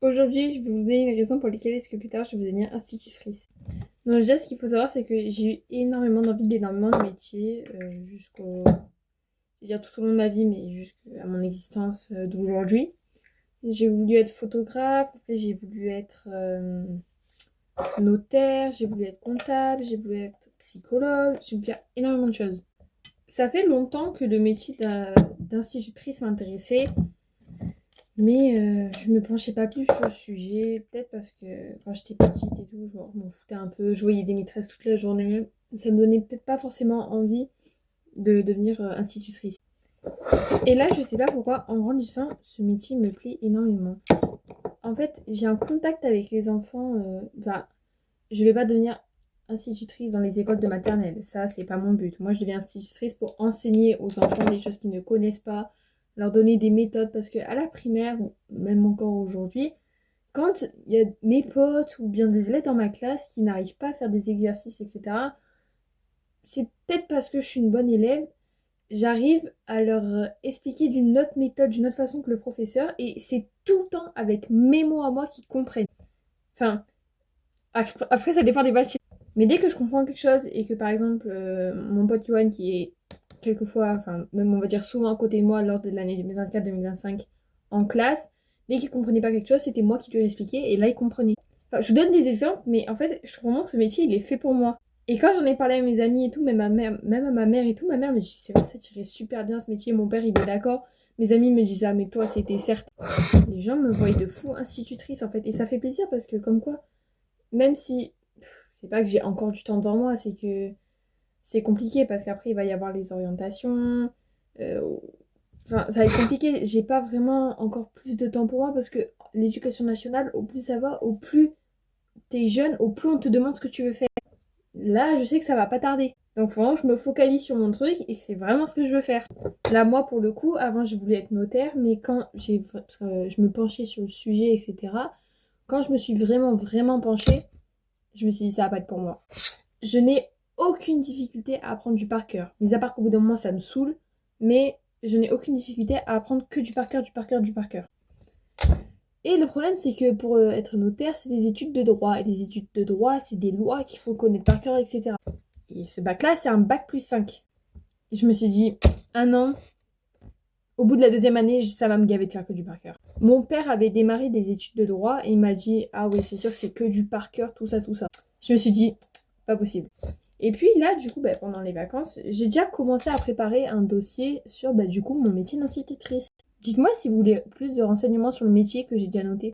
Aujourd'hui, je vais vous donner les raisons pour lesquelles est-ce que plus tard je vais devenir institutrice. Donc déjà, ce qu'il faut savoir, c'est que j'ai eu énormément d'envie d'énormément de métiers jusqu'au... Je veux dire tout au long de ma vie, mais jusqu'à mon existence d'aujourd'hui. J'ai voulu être photographe, après j'ai voulu être notaire, j'ai voulu être comptable, j'ai voulu être psychologue, j'ai voulu faire énormément de choses. Ça fait longtemps que le métier d'institutrice m'intéressait. Mais je me penchais pas plus sur le sujet, peut-être parce que quand j'étais petite et tout, genre, je m'en foutais un peu, je voyais des maîtresses toute la journée. Ça me donnait peut-être pas forcément envie de devenir institutrice. Et là, je sais pas pourquoi, en grandissant, ce métier me plaît énormément. En fait, j'ai un contact avec les enfants. Enfin, je vais pas devenir institutrice dans les écoles de maternelle. Ça, c'est pas mon but. Moi, je deviens institutrice pour enseigner aux enfants des choses qu'ils ne connaissent pas, leur donner des méthodes. Parce que à la primaire, ou même encore aujourd'hui, quand il y a mes potes ou bien des élèves dans ma classe qui n'arrivent pas à faire des exercices, etc., c'est peut-être parce que je suis une bonne élève. J'arrive à leur expliquer d'une autre méthode, d'une autre façon que le professeur, et c'est tout le temps avec mes mots à moi qu'ils comprennent. Enfin, après, ça dépend des matières. Mais dès que je comprends quelque chose et que par exemple, mon pote Johan qui est quelquefois, enfin même on va dire souvent à côté de moi lors de l'année 2024-2025 en classe, dès qu'il comprenait pas quelque chose, c'était moi qui lui expliquais et là il comprenait. Enfin, je vous donne des exemples, mais en fait, je trouve vraiment que ce métier, il est fait pour moi. Et quand j'en ai parlé à mes amis et tout, même à ma mère et tout, ma mère me dit, c'est vrai, ça tirait super bien ce métier, mon père, il est d'accord. Mes amis me disent, ah, mais toi, c'était certes. Les gens me voient de fou institutrice, en fait. Et ça fait plaisir parce que, comme quoi, même si, c'est pas que j'ai encore du temps devant moi, c'est que c'est compliqué parce qu'après, il va y avoir les orientations. euh, Enfin, ça va être compliqué. J'ai pas vraiment encore plus de temps pour moi parce que l'éducation nationale, au plus ça va, au plus t'es jeune, au plus on te demande ce que tu veux faire. Là, je sais que ça va pas tarder. Donc, vraiment, je me focalise sur mon truc et c'est vraiment ce que je veux faire. Là, moi, pour le coup, avant, je voulais être notaire, mais quand parce que je me penchais sur le sujet, etc., quand je me suis vraiment penchée, je me suis dit, ça va pas être pour moi. Je n'ai aucune difficulté à apprendre du par cœur. Mis à part qu'au bout d'un moment, ça me saoule, mais je n'ai aucune difficulté à apprendre que du par cœur, du par cœur, du par cœur. Et le problème, c'est que pour être notaire, c'est des études de droit. Et des études de droit, c'est des lois qu'il faut connaître par cœur, etc. Et ce bac-là, c'est un bac plus 5. Et je me suis dit, un an, au bout de la deuxième année, ça va me gaver de faire que du par cœur. Mon père avait démarré des études de droit et il m'a dit, ah oui, c'est sûr que c'est que du par cœur, tout ça, tout ça. Je me suis dit, pas possible. Et puis là, du coup, pendant les vacances, j'ai déjà commencé à préparer un dossier sur, du coup, mon métier d'institutrice. Dites-moi si vous voulez plus de renseignements sur le métier que j'ai déjà noté.